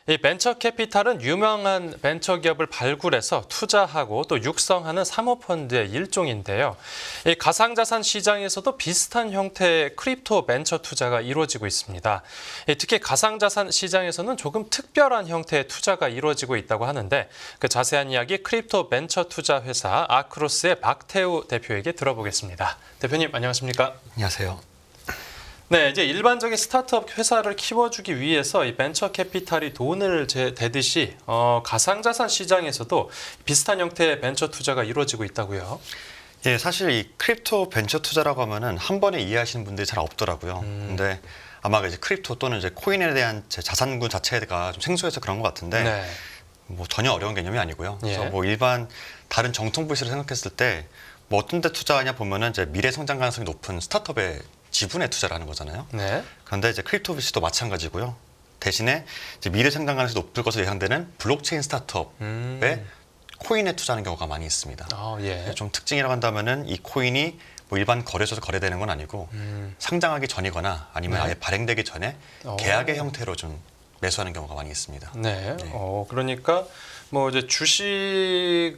이 벤처 캐피탈은 유명한 벤처 기업을 발굴해서 투자하고 또 육성하는 사모펀드의 일종인데요. 이 가상자산 시장에서도 비슷한 형태의 크립토 벤처 투자가 이루어지고 있습니다. 특히 가상자산 시장에서는 조금 특별한 형태의 투자가 이루어지고 있다고 하는데 그 자세한 이야기 크립토 벤처 투자 회사 아크로스의 박태우 대표에게 들어보겠습니다. 대표님 안녕하십니까? 안녕하세요. 네, 이제 일반적인 스타트업 회사를 키워주기 위해서 이 벤처 캐피탈이 돈을 대듯이 가상자산 시장에서도 비슷한 형태의 벤처 투자가 이루어지고 있다고요. 예, 사실 이 크립토 벤처 투자라고 하면은 한 번에 이해하시는 분들이 잘 없더라고요. 근데 아마 이제 크립토 또는 이제 코인에 대한 제 자산군 자체가 좀 생소해서 그런 것 같은데 네. 뭐 전혀 어려운 개념이 아니고요. 그래서 예. 뭐 일반 다른 정통 부시를 생각했을 때 뭐 어떤 데 투자하냐 보면은 이제 미래 성장 가능성이 높은 스타트업에 지분에 투자를 하는 거잖아요. 네. 그런데 이제 크립토 VC도 마찬가지고요. 대신에 이제 미래 성장 가능성이 높을 것으로 예상되는 블록체인 스타트업에 코인에 투자하는 경우가 많이 있습니다. 예. 좀 특징이라고 한다면은 이 코인이 뭐 일반 거래소에서 거래되는 건 아니고 상장하기 전이거나 아니면 네. 아예 발행되기 전에 계약의 형태로 좀 매수하는 경우가 많이 있습니다. 네. 네. 그러니까 뭐 이제 주식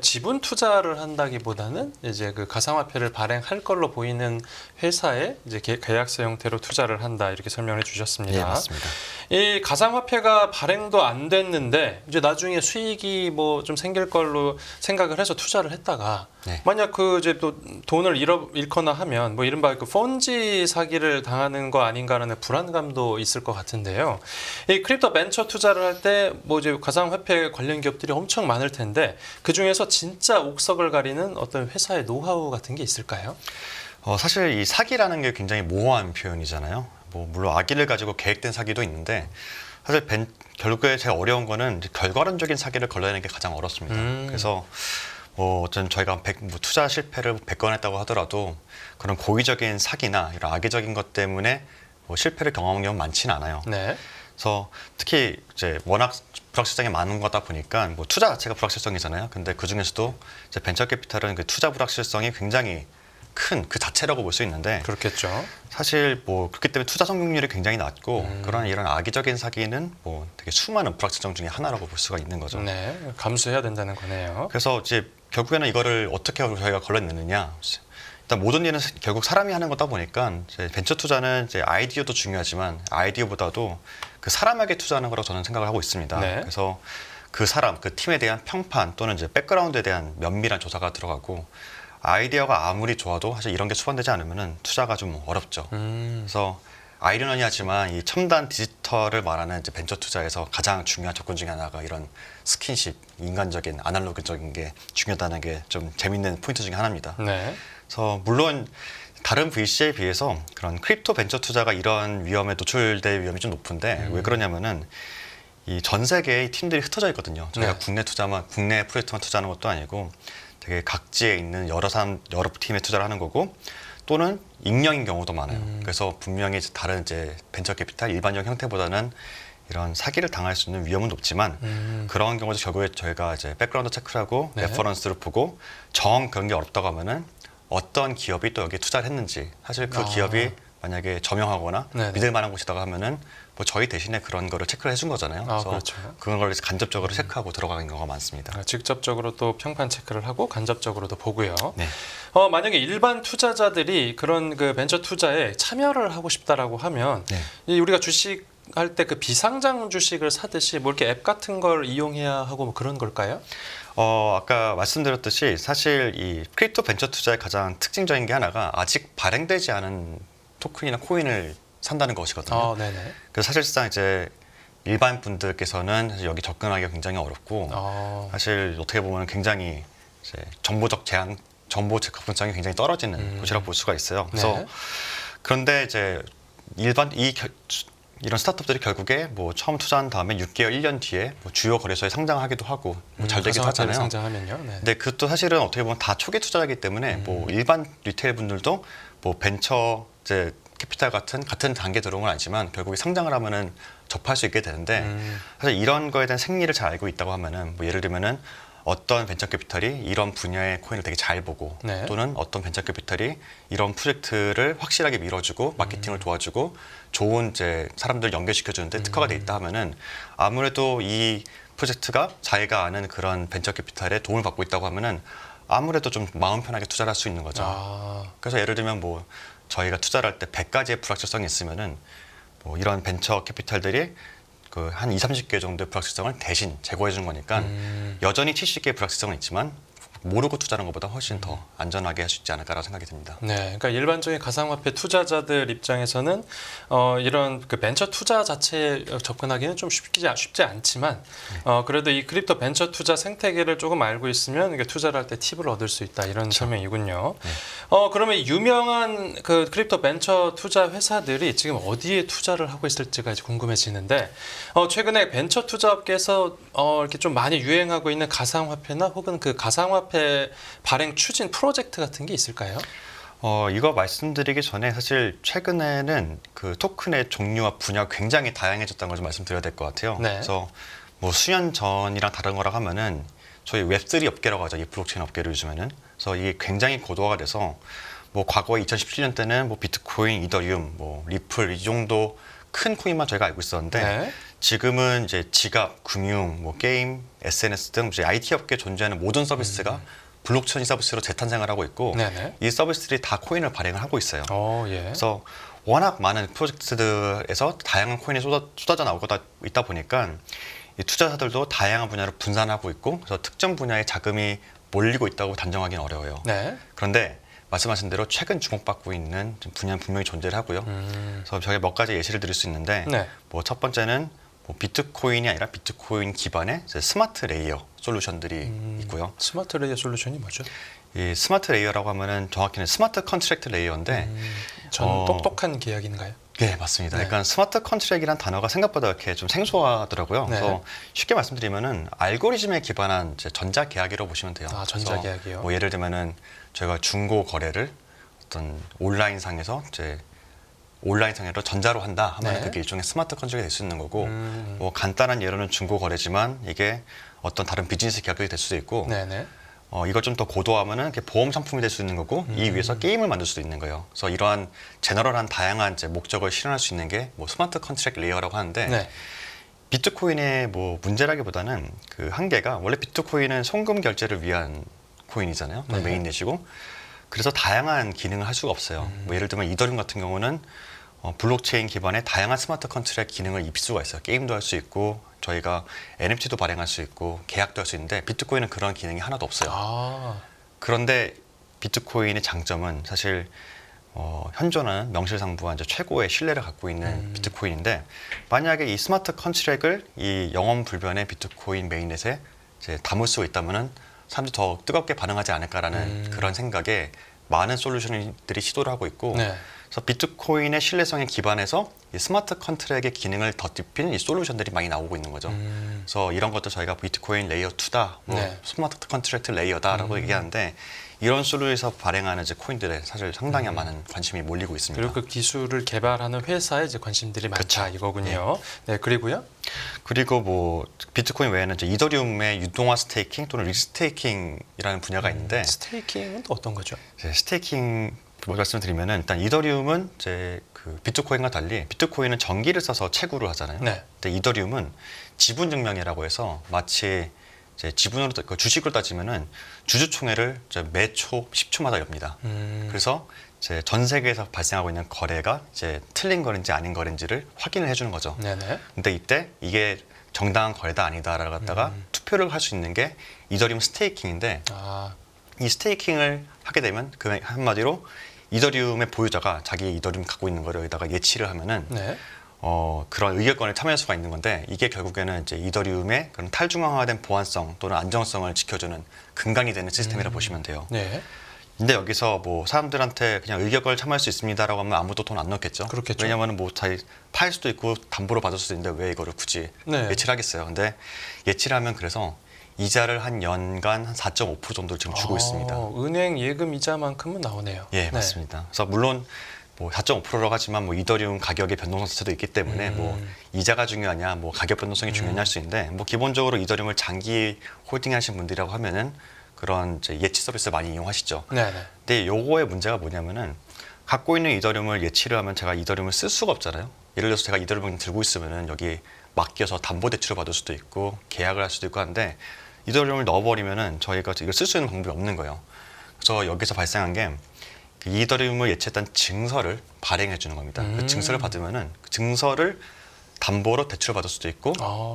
지분 투자를 한다기보다는 이제 그 가상화폐를 발행할 걸로 보이는 회사에 이제 계약서 형태로 투자를 한다 이렇게 설명해 주셨습니다. 네, 맞습니다. 이 가상화폐가 발행도 안 됐는데 이제 나중에 수익이 뭐 좀 생길 걸로 생각을 해서 투자를 했다가 네. 만약 그 이제 또 돈을 잃거나 하면 뭐 이른바 그 폰지 사기를 당하는 거 아닌가라는 불안감도 있을 것 같은데요. 이 크립토 벤처 투자를 할 때 뭐 이제 가상화폐 관련 기업들이 엄청 많을 텐데 그 중에서 진짜 옥석을 가리는 어떤 회사의 노하우 같은 게 있을까요? 사실 이 사기라는 게 굉장히 모호한 표현이잖아요. 뭐 물론 악의를 가지고 계획된 사기도 있는데 사실 결국에 제일 어려운 거는 이제 결과론적인 사기를 걸러내는 게 가장 어렵습니다. 그래서 뭐 어떤 저희가 뭐 투자 실패를 100건 했다고 하더라도 그런 고의적인 사기나 이런 악의적인 것 때문에 뭐 실패를 경험한 경우는 많지는 않아요. 네. 그래서 특히 이제 워낙 불확실성이 많은 거다 보니까 뭐 투자 자체가 불확실성이잖아요. 근데 그 중에서도 이제 벤처 캐피탈은 그 투자 불확실성이 굉장히 큰 그 자체라고 볼 수 있는데 그렇겠죠. 사실 뭐 그렇기 때문에 투자 성공률이 굉장히 낮고 그런 이런 악의적인 사기는 뭐 되게 수많은 불확실성 중에 하나라고 볼 수가 있는 거죠. 네. 감수해야 된다는 거네요. 그래서 이제 결국에는 이거를 어떻게 저희가 걸러내느냐. 일단 모든 일은 결국 사람이 하는 거다 보니까 이제 벤처 투자는 이제 아이디어도 중요하지만 아이디어보다도 그 사람에게 투자하는 거라고 저는 생각을 하고 있습니다. 네. 그래서 그 사람, 그 팀에 대한 평판 또는 이제 백그라운드에 대한 면밀한 조사가 들어가고 아이디어가 아무리 좋아도 사실 이런 게 수반되지 않으면은 투자가 좀 어렵죠. 그래서 아이러니하지만 이 첨단 디지털을 말하는 이제 벤처 투자에서 가장 중요한 조건 중에 하나가 이런 스킨십, 인간적인 아날로그적인 게 중요하다는 게 좀 재밌는 포인트 중에 하나입니다. 네. 그래서 물론 다른 VC에 비해서 그런 크립토 벤처 투자가 이런 위험에 노출될 위험이 좀 높은데 왜 그러냐면은 이 전 세계의 팀들이 흩어져 있거든요. 저희가 네. 국내 프로젝트만 투자하는 것도 아니고 되게 각지에 있는 여러 팀에 투자를 하는 거고 또는 익명인 경우도 많아요. 그래서 분명히 다른 이제 벤처 캐피탈 일반적 형태보다는 이런 사기를 당할 수 있는 위험은 높지만 그런 경우도 결국에 저희가 이제 백그라운드 체크를 하고 네. 레퍼런스를 보고 정 그런 게 어렵다고 하면은 어떤 기업이 또 여기에 투자를 했는지 사실 그 기업이 만약에 저명하거나 네네. 믿을 만한 곳이다고 하면은 뭐 저희 대신에 그런 거를 체크를 해준 거잖아요. 그래서 그렇죠. 그런 걸 간접적으로 체크하고 들어가는 경우가 많습니다. 직접적으로 또 평판 체크를 하고 간접적으로도 보고요. 네. 만약에 일반 투자자들이 그런 그 벤처 투자에 참여를 하고 싶다라고 하면 네. 이 우리가 주식 할 때 그 비상장 주식을 사듯이 뭐 이렇게 앱 같은 걸 이용해야 하고 뭐 그런 걸까요? 아까 말씀드렸듯이 사실 이 크립토 벤처 투자의 가장 특징적인 게 하나가 아직 발행되지 않은 토큰이나 코인을 산다는 것이거든요. 네네. 그래서 사실상 이제 일반 분들께서는 사실 여기 접근하기가 굉장히 어렵고 사실 어떻게 보면 굉장히 이제 정보 접근성이 굉장히 떨어지는 곳이라고 볼 수가 있어요. 그래서 네. 그런데 이제 이런 스타트업들이 결국에 뭐 처음 투자한 다음에 6개월, 1년 뒤에 뭐 주요 거래소에 상장하기도 하고 뭐잘 되기도 가상화폐를 하잖아요. 상장하면요. 네. 근데 그것도 사실은 어떻게 보면 다 초기 투자이기 때문에 뭐 일반 리테일 분들도 뭐 벤처 이제 캐피탈 같은 단계 들어온 건 아니지만 결국에 상장을 하면은 접할 수 있게 되는데 사실 이런 거에 대한 생리를 잘 알고 있다고 하면은 뭐 예를 들면은 어떤 벤처 캐피탈이 이런 분야의 코인을 되게 잘 보고 네. 또는 어떤 벤처 캐피탈이 이런 프로젝트를 확실하게 밀어주고 마케팅을 도와주고 좋은 이제 사람들 연결시켜주는데 특화가 돼 있다 하면은 아무래도 이 프로젝트가 자기가 아는 그런 벤처 캐피탈에 도움을 받고 있다고 하면은 아무래도 좀 마음 편하게 투자를 할 수 있는 거죠. 아, 그래서 예를 들면 뭐 저희가 투자를 할 때 100가지의 불확실성이 있으면은 뭐 이런 벤처 캐피탈들이 그 한 2, 30개 정도의 불확실성을 대신 제거해 주는 거니까 여전히 70개의 불확실성은 있지만 모르고 투자하는 것보다 훨씬 더 안전하게 할 수 있지 않을까라고 생각이 듭니다. 네, 그러니까 일반적인 가상화폐 투자자들 입장에서는 이런 그 벤처 투자 자체에 접근하기는 좀 쉽지 않지만 그래도 이 크립토 벤처 투자 생태계를 조금 알고 있으면 이게 투자를 할 때 팁을 얻을 수 있다 이런 설명이군요. 네. 그러면 유명한 그 크립토 벤처 투자 회사들이 지금 어디에 투자를 하고 있을지가 이제 궁금해지는데 최근에 벤처 투자업계에서 이렇게 좀 많이 유행하고 있는 가상화폐나 혹은 그 가상화폐 발행 추진 프로젝트 같은 게 있을까요? 이거 말씀드리기 전에 사실 최근에는 그 토큰의 종류와 분야가 굉장히 다양해졌다는 걸 좀 말씀드려야 될 것 같아요. 네. 그래서 뭐 수년 전이랑 다른 거라 하면은 저희 웹3 업계라고 하죠. 이 블록체인 업계를 요즘에는. 그래서 이게 굉장히 고도화가 돼서 뭐 과거에 2017년 때는 뭐 비트코인, 이더리움, 뭐 리플 이 정도 큰 코인만 저희가 알고 있었는데 네. 지금은 이제 지갑, 금융, 뭐 게임, SNS 등 이제 IT 업계에 존재하는 모든 서비스가 블록체인 서비스로 재탄생을 하고 있고 네네. 이 서비스들이 다 코인을 발행을 하고 있어요. 예. 그래서 워낙 많은 프로젝트들에서 다양한 코인이 쏟아져 나오고 있다 보니까 이 투자자들도 다양한 분야로 분산하고 있고 그래서 특정 분야에 자금이 몰리고 있다고 단정하기는 어려워요. 네. 그런데 말씀하신 대로 최근 주목받고 있는 분야는 분명히 존재를 하고요. 그래서 저희가 몇 가지 예시를 드릴 수 있는데 네. 뭐 첫 번째는 뭐 비트코인이 아니라 비트코인 기반의 이제 스마트 레이어 솔루션들이 있고요. 스마트 레이어 솔루션이 뭐죠? 이 스마트 레이어라고 하면은 정확히는 스마트 컨트랙트 레이어인데 전 똑똑한 계약인가요? 네, 맞습니다. 네. 약간 스마트 컨트랙이란 단어가 생각보다 이렇게 좀 생소하더라고요. 네. 그래서 쉽게 말씀드리면은 알고리즘에 기반한 이제 전자 계약이라고 보시면 돼요. 아, 전자 그래서 계약이요? 뭐 예를 들면은 저희가 중고 거래를 어떤 온라인상에서 이제 온라인상으로 전자로 한다 하면 네. 그게 일종의 스마트 컨트랙이 될 수 있는 거고 뭐 간단한 예로는 중고 거래지만 이게 어떤 다른 비즈니스 계약이 될 수도 있고 네네. 이걸 좀 더 고도화하면은 이렇게 보험 상품이 될 수 있는 거고 이 위에서 게임을 만들 수도 있는 거예요. 그래서 이러한 제너럴한 다양한 이제 목적을 실현할 수 있는 게 뭐 스마트 컨트랙 레이어라고 하는데 네. 비트코인의 뭐 문제라기보다는 그 한계가 원래 비트코인은 송금 결제를 위한 코인이잖아요. 네. 메인넷이고 그래서 다양한 기능을 할 수가 없어요. 뭐 예를 들면 이더리움 같은 경우는 블록체인 기반의 다양한 스마트 컨트랙 기능을 입힐 수가 있어요. 게임도 할 수 있고 저희가 NFT도 발행할 수 있고 계약도 할 수 있는데 비트코인은 그런 기능이 하나도 없어요. 아, 그런데 비트코인의 장점은 사실 현존하는 명실상부한 이제 최고의 신뢰를 갖고 있는 비트코인인데 만약에 이 스마트 컨트랙을 이 영원 불변의 비트코인 메인넷에 이제 담을 수 있다면은 사람들이 더 뜨겁게 반응하지 않을까라는 그런 생각에 많은 솔루션들이 시도를 하고 있고 네. 그래서 비트코인의 신뢰성에 기반해서 이 스마트 컨트랙의 기능을 덧입힌 이 솔루션들이 많이 나오고 있는 거죠. 그래서 이런 것도 저희가 비트코인 레이어 2다, 뭐 네. 스마트 컨트랙트 레이어다라고 얘기하는데 이런 솔루션에서 발행하는 이제 코인들에 사실 상당히 많은 관심이 몰리고 있습니다. 그리고 그 기술을 개발하는 회사에 이제 관심들이 많다 그쵸. 이거군요. 네. 그리고요. 그리고 뭐 비트코인 외에는 이제 이더리움의 유동화 스테이킹 또는 리스테이킹이라는 분야가 있는데 스테이킹은 또 어떤 거죠? 이제 스테이킹 뭐 말씀드리면은 일단 이더리움은 이제 그 비트코인과 달리 비트코인은 전기를 써서 채굴을 하잖아요. 네. 근데 이더리움은 지분 증명이라고 해서 마치 이제 지분으로 그 주식을 따지면은 주주총회를 이제 매초 10초마다 엽니다. 그래서 이제 전 세계에서 발생하고 있는 거래가 이제 틀린 거인지 아닌 거인지를 확인을 해주는 거죠. 네네. 근데 이때 이게 정당한 거래다 아니다라고 갖다가 투표를 할 수 있는 게 이더리움 스테이킹인데 아, 이 스테이킹을 하게 되면 그 한마디로 이더리움의 보유자가 자기 이더리움 갖고 있는 거를 여기다가 예치를 하면은 네. 그런 의결권에 참여할 수가 있는 건데 이게 결국에는 이제 이더리움의 그런 탈중앙화된 보안성 또는 안정성을 지켜주는 근간이 되는 시스템이라고 보시면 돼요. 네. 근데 여기서 뭐 사람들한테 그냥 의결권을 참여할 수 있습니다라고 하면 아무도 돈 안 넣겠죠. 그렇겠죠. 왜냐하면 뭐 자기 팔 수도 있고 담보로 받을 수도 있는데 왜 이거를 굳이 네. 예치를 하겠어요. 근데 예치를 하면 그래서 이자를 한 연간 한 4.5% 정도를 지금 주고 있습니다. 은행 예금 이자만큼은 나오네요. 예, 네. 맞습니다. 그래서 물론 뭐 4.5%라고 하지만 뭐 이더리움 가격의 변동성 자체도 있기 때문에 뭐 이자가 중요하냐, 뭐 가격 변동성이 중요하냐 할 수 있는데 뭐 기본적으로 이더리움을 장기 홀딩하신 분들이라고 하면은 그런 이제 예치 서비스 많이 이용하시죠. 네네. 근데 요거의 문제가 뭐냐면은 갖고 있는 이더리움을 예치를 하면 제가 이더리움을 쓸 수가 없잖아요. 예를 들어서 제가 이더리움을 들고 있으면은 여기 맡겨서 담보대출을 받을 수도 있고 계약을 할 수도 있고 하는데 이더리움을 넣어버리면은 저희가 이걸 쓸 수 있는 방법이 없는 거예요. 그래서 여기서 발생한 게 그 이더리움을 예치했다는 증서를 발행해 주는 겁니다. 그 증서를 받으면은 그 증서를 담보로 대출을 받을 수도 있고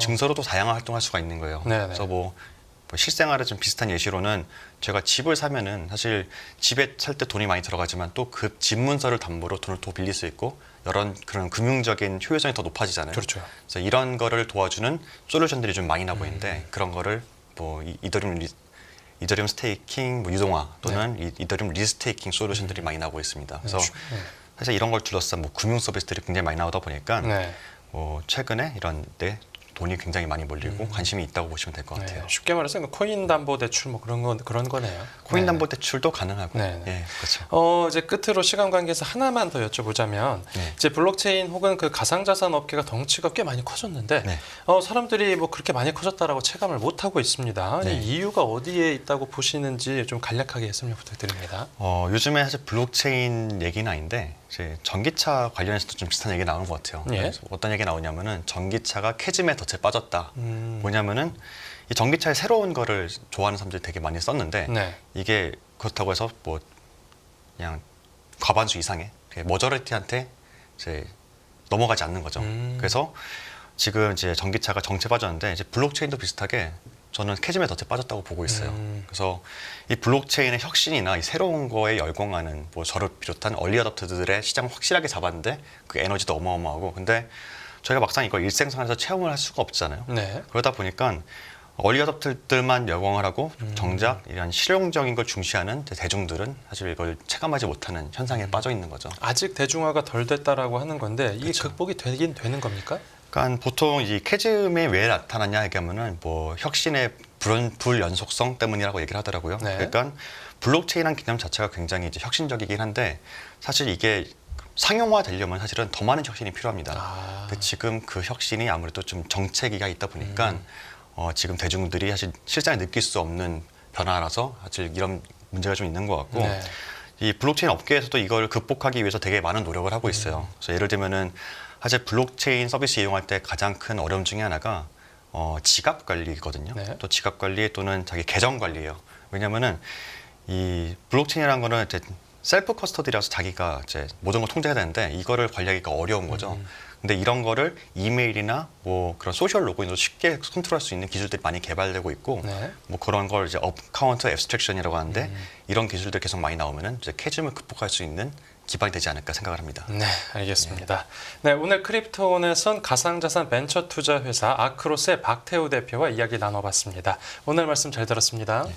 증서로 또 다양한 활동할 수가 있는 거예요. 네네. 그래서 뭐 실생활에 좀 비슷한 예시로는 제가 집을 사면은 사실 집에 살 때 돈이 많이 들어가지만 또 그 집 문서를 담보로 돈을 더 빌릴 수 있고 그런 금융적인 효율성이 더 높아지잖아요. 그렇죠. 그래서 이런 거를 도와주는 솔루션들이 좀 많이 나고 있는데 그런 거를 뭐 이더리움 스테이킹 뭐 유동화 또는 이더리움 리스테이킹 솔루션들이 많이 나오고 있습니다. 그래서 사실 이런 걸 둘러싼 뭐 금융 서비스들이 굉장히 많이 나오다 보니까 네. 뭐 최근에 이런 데 돈이 굉장히 많이 몰리고 관심이 있다고 보시면 될 것 같아요. 네. 쉽게 말해서 코인 담보 대출 뭐 그런 거네요. 코인 네. 담보 대출도 가능하고. 네. 예, 그렇죠. 이제 끝으로 시간 관계에서 하나만 더 여쭤보자면 네. 이제 블록체인 혹은 그 가상자산 업계가 덩치가 꽤 많이 커졌는데 네. 사람들이 뭐 그렇게 많이 커졌다라고 체감을 못 하고 있습니다. 네. 이 이유가 어디에 있다고 보시는지 좀 간략하게 설명 부탁드립니다. 요즘에 사실 블록체인 얘기는 아닌데 이제 전기차 관련해서도 좀 비슷한 얘기 나오는 것 같아요. 예. 그래서 어떤 얘기 나오냐면은 전기차가 캐즘에 덫에 빠졌다. 뭐냐면은 이 전기차의 새로운 거를 좋아하는 사람들이 되게 많이 썼는데 네. 이게 그렇다고 해서 뭐 그냥 과반수 이상의 머저리티한테 이제 넘어가지 않는 거죠. 그래서 지금 이제 전기차가 정체 빠졌는데 이제 블록체인도 비슷하게 저는 캐즘에 덫에 빠졌다고 보고 있어요. 그래서 이 블록체인의 혁신이나 이 새로운 거에 열광하는 뭐 저를 비롯한 얼리 어답터들의 시장을 확실하게 잡았는데 그 에너지도 어마어마하고 근데 저희가 막상 이걸 일생생활에서 체험을 할 수가 없잖아요. 네. 그러다 보니까 얼리 어답터들만 열광을 하고 정작 이런 실용적인 걸 중시하는 대중들은 사실 이걸 체감하지 못하는 현상에 빠져 있는 거죠. 아직 대중화가 덜 됐다라고 하는 건데 이게 그쵸. 극복이 되긴 되는 겁니까? 그러니까 보통 이 캐즘이 왜 나타났냐 얘기하면은 뭐 혁신의 불연속성 때문이라고 얘기를 하더라고요. 네. 그러니까 블록체인이라는 개념 자체가 굉장히 이제 혁신적이긴 한데 사실 이게 상용화 되려면 사실은 더 많은 혁신이 필요합니다. 근데 지금 그 혁신이 아무래도 좀 정체기가 있다 보니까 지금 대중들이 사실 실상에 느낄 수 없는 변화라서 사실 이런 문제가 좀 있는 것 같고 네. 이 블록체인 업계에서도 이걸 극복하기 위해서 되게 많은 노력을 하고 있어요. 그래서 예를 들면은 사실 블록체인 서비스 이용할 때 가장 큰 어려움 중에 하나가 지갑 관리거든요. 네. 또 지갑 관리 또는 자기 계정 관리예요. 왜냐면은 이 블록체인이라는 거는 이제 셀프 커스터디라서 자기가 이제 모든 걸 통제해야 되는데 이거를 관리하기가 어려운 거죠. 근데 이런 거를 이메일이나 뭐 그런 소셜 로그인으로 쉽게 컨트롤할 수 있는 기술들이 많이 개발되고 있고 네. 뭐 그런 걸 이제 어카운트 앱스트랙션이라고 하는데 이런 기술들 계속 많이 나오면은 이제 캐즘을 극복할 수 있는 기반이 되지 않을까 생각을 합니다. 네, 알겠습니다. 네, 오늘 크립토온에선 가상자산 벤처 투자 회사 아크로스의 박태우 대표와 이야기 나눠봤습니다. 오늘 말씀 잘 들었습니다. 네.